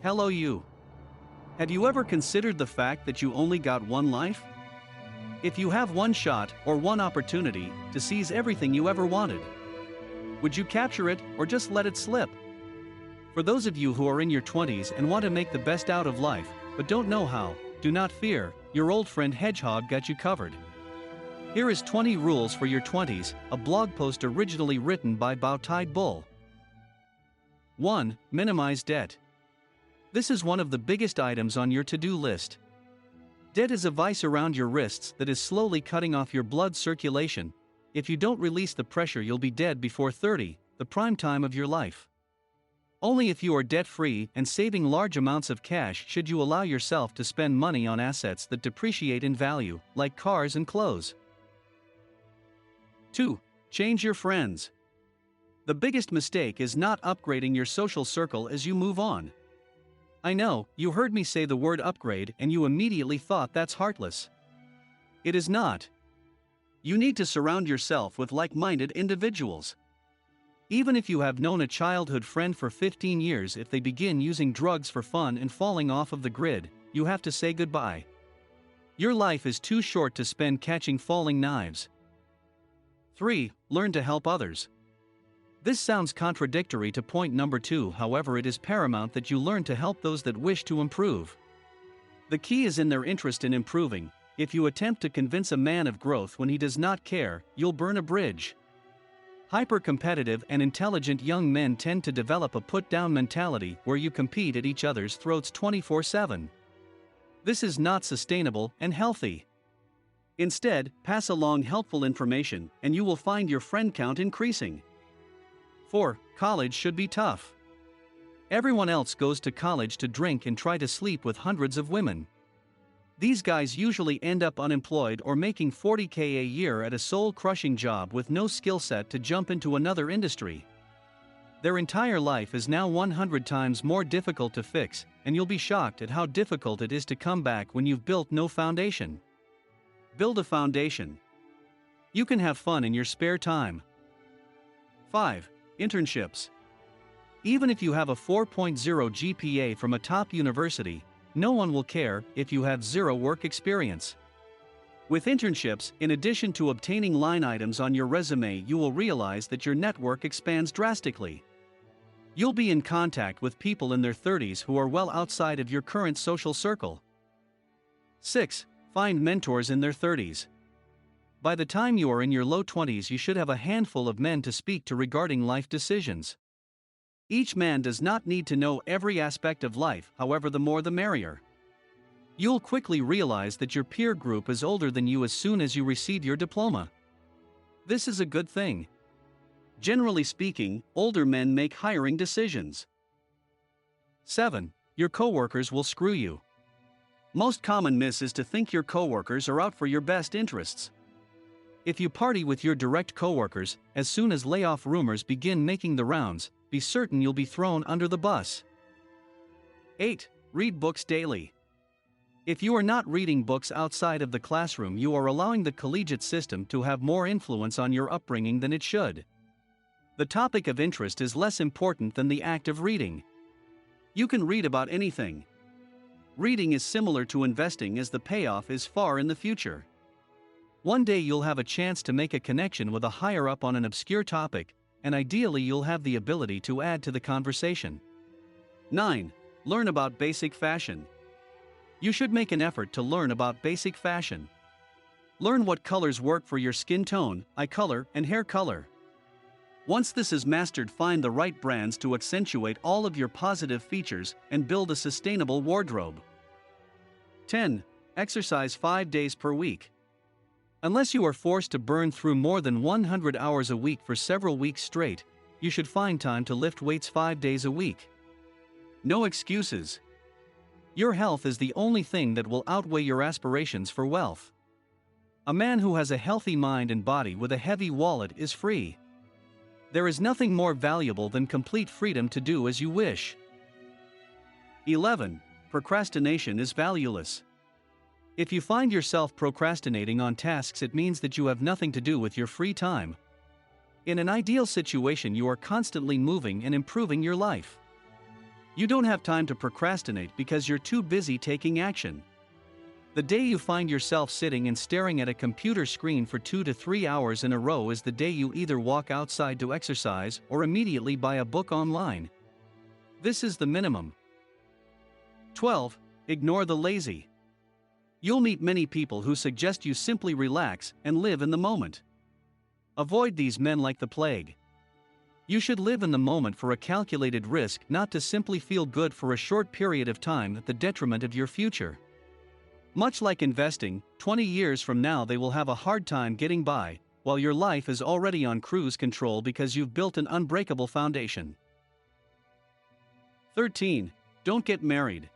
Hello you. Have you ever considered the fact that you only got one life? If you have one shot or one opportunity to seize everything you ever wanted, would you capture it or just let it slip? For those of you who are in your 20s and want to make the best out of life, but don't know how, do not fear, your old friend Hedgehog got you covered. Here is 20 Rules for Your 20s, a blog post originally written by BOWTIEDBULL. 1. Minimize debt. This is one of the biggest items on your to-do list. Debt is a vice around your wrists that is slowly cutting off your blood circulation. If you don't release the pressure, you'll be dead before 30, the prime time of your life. Only if you are debt-free and saving large amounts of cash should you allow yourself to spend money on assets that depreciate in value, like cars and clothes. 2. Change your friends. The biggest mistake is not upgrading your social circle as you move on. I know, you heard me say the word upgrade and you immediately thought that's heartless. It is not. You need to surround yourself with like-minded individuals. Even if you have known a childhood friend for 15 years, if they begin using drugs for fun and falling off of the grid, you have to say goodbye. Your life is too short to spend catching falling knives. 3. Learn to help others. This sounds contradictory to point number 2, however it is paramount that you learn to help those that wish to improve. The key is in their interest in improving. If you attempt to convince a man of growth when he does not care, you'll burn a bridge. Hyper-competitive and intelligent young men tend to develop a put-down mentality where you compete at each other's throats 24/7. This is not sustainable and healthy. Instead, pass along helpful information and you will find your friend count increasing. 4. College should be tough. Everyone else goes to college to drink and try to sleep with hundreds of women. These guys usually end up unemployed or making $40K a year at a soul-crushing job with no skill set to jump into another industry. Their entire life is now 100 times more difficult to fix, and you'll be shocked at how difficult it is to come back when you've built no foundation. Build a foundation. You can have fun in your spare time. 5. Internships. Even if you have a 4.0 GPA from a top university, no one will care if you have zero work experience. With internships, in addition to obtaining line items on your resume, you will realize that your network expands drastically. You'll be in contact with people in their 30s who are well outside of your current social circle. 6. Find mentors in their 30s. By the time you are in your low 20s, you should have a handful of men to speak to regarding life decisions. Each man does not need to know every aspect of life, however, the more the merrier. You'll quickly realize that your peer group is older than you as soon as you receive your diploma. This is a good thing. Generally speaking, older men make hiring decisions. 7. Your coworkers will screw you. Most common miss is to think your coworkers are out for your best interests. If you party with your direct coworkers, as soon as layoff rumors begin making the rounds, be certain you'll be thrown under the bus. 8. Read books daily. If you are not reading books outside of the classroom, you are allowing the collegiate system to have more influence on your upbringing than it should. The topic of interest is less important than the act of reading. You can read about anything. Reading is similar to investing, as the payoff is far in the future. One day you'll have a chance to make a connection with a higher-up on an obscure topic, and ideally you'll have the ability to add to the conversation. 9. Learn about basic fashion. You should make an effort to learn about basic fashion. Learn what colors work for your skin tone, eye color, and hair color. Once this is mastered, find the right brands to accentuate all of your positive features and build a sustainable wardrobe. 10. Exercise 5 days per week. Unless you are forced to burn through more than 100 hours a week for several weeks straight, you should find time to lift weights 5 days a week. No excuses. Your health is the only thing that will outweigh your aspirations for wealth. A man who has a healthy mind and body with a heavy wallet is free. There is nothing more valuable than complete freedom to do as you wish. 11. Procrastination is valueless. If you find yourself procrastinating on tasks, it means that you have nothing to do with your free time. In an ideal situation, you are constantly moving and improving your life. You don't have time to procrastinate because you're too busy taking action. The day you find yourself sitting and staring at a computer screen for 2 to 3 hours in a row is the day you either walk outside to exercise or immediately buy a book online. This is the minimum. 12. Ignore the lazy. You'll meet many people who suggest you simply relax and live in the moment. Avoid these men like the plague. You should live in the moment for a calculated risk, not to simply feel good for a short period of time at the detriment of your future. Much like investing, 20 years from now they will have a hard time getting by, while your life is already on cruise control because you've built an unbreakable foundation. 13. Don't get married.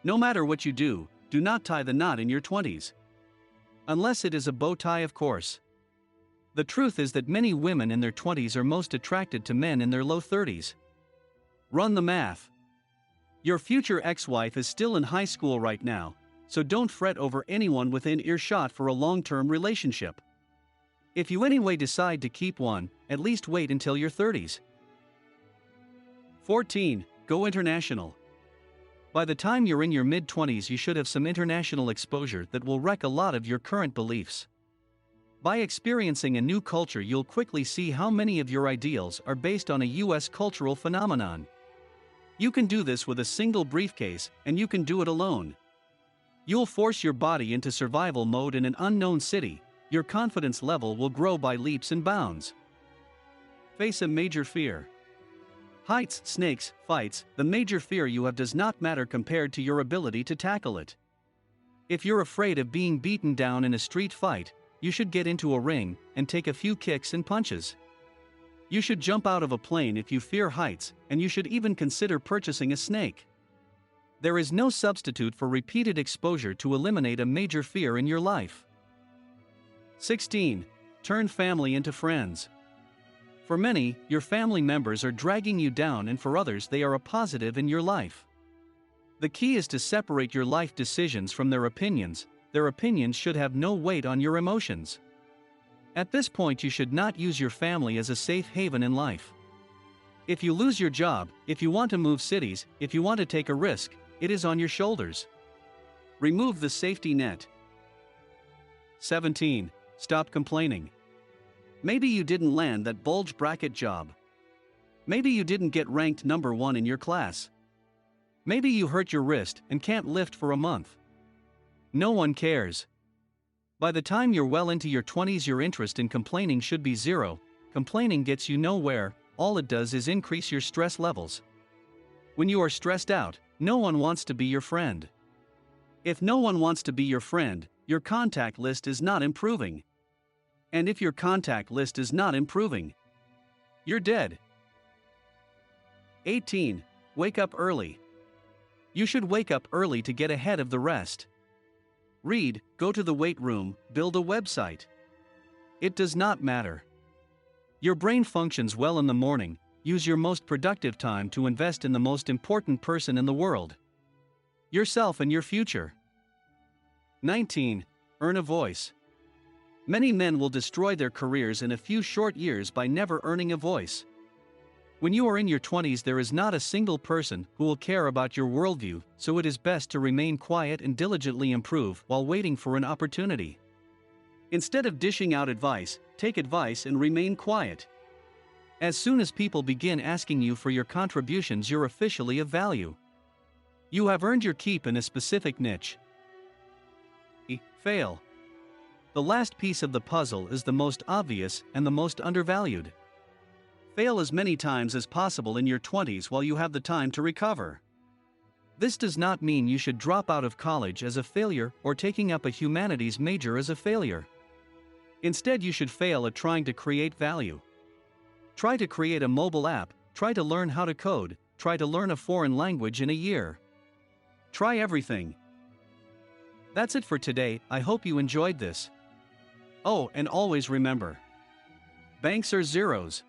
No matter what you do not tie the knot in your 20s. Unless it is a bow tie, of course. The truth is that many women in their 20s are most attracted to men in their low 30s. Run the math. Your future ex-wife is still in high school right now, so don't fret over anyone within earshot for a long-term relationship. If you anyway decide to keep one, at least wait until your 30s. 14. Go international. By the time you're in your mid-20s you should have some international exposure that will wreck a lot of your current beliefs. By experiencing a new culture you'll quickly see how many of your ideals are based on a US cultural phenomenon. You can do this with a single briefcase, and you can do it alone. You'll force your body into survival mode in an unknown city. Your confidence level will grow by leaps and bounds. Face a major fear. Heights, snakes, fights, the major fear you have does not matter compared to your ability to tackle it. If you're afraid of being beaten down in a street fight, you should get into a ring and take a few kicks and punches. You should jump out of a plane if you fear heights, and you should even consider purchasing a snake. There is no substitute for repeated exposure to eliminate a major fear in your life. 16. Turn family into friends. For many, your family members are dragging you down, and for others they are a positive in your life. The key is to separate your life decisions from their opinions. Their opinions should have no weight on your emotions. At this point you should not use your family as a safe haven in life. If you lose your job, if you want to move cities, if you want to take a risk, it is on your shoulders. Remove the safety net. 17. Stop complaining. Maybe you didn't land that bulge bracket job. Maybe you didn't get ranked number 1 in your class. Maybe you hurt your wrist and can't lift for a month. No one cares. By the time you're well into your 20s your interest in complaining should be zero. Complaining gets you nowhere, all it does is increase your stress levels. When you are stressed out, no one wants to be your friend. If no one wants to be your friend, your contact list is not improving. And if your contact list is not improving, you're dead. 18. Wake up early. You should wake up early to get ahead of the rest. Read, go to the weight room, build a website. It does not matter. Your brain functions well in the morning. Use your most productive time to invest in the most important person in the world. Yourself and your future. 19. Earn a voice. Many men will destroy their careers in a few short years by never earning a voice. When you are in your 20s there is not a single person who will care about your worldview, so it is best to remain quiet and diligently improve while waiting for an opportunity. Instead of dishing out advice, take advice and remain quiet. As soon as people begin asking you for your contributions you're officially of value. You have earned your keep in a specific niche. Fail. The last piece of the puzzle is the most obvious and the most undervalued. Fail as many times as possible in your 20s while you have the time to recover. This does not mean you should drop out of college as a failure or taking up a humanities major as a failure. Instead you should fail at trying to create value. Try to create a mobile app, try to learn how to code, try to learn a foreign language in a year. Try everything. That's it for today, I hope you enjoyed this. Oh, and always remember, banks are zeros.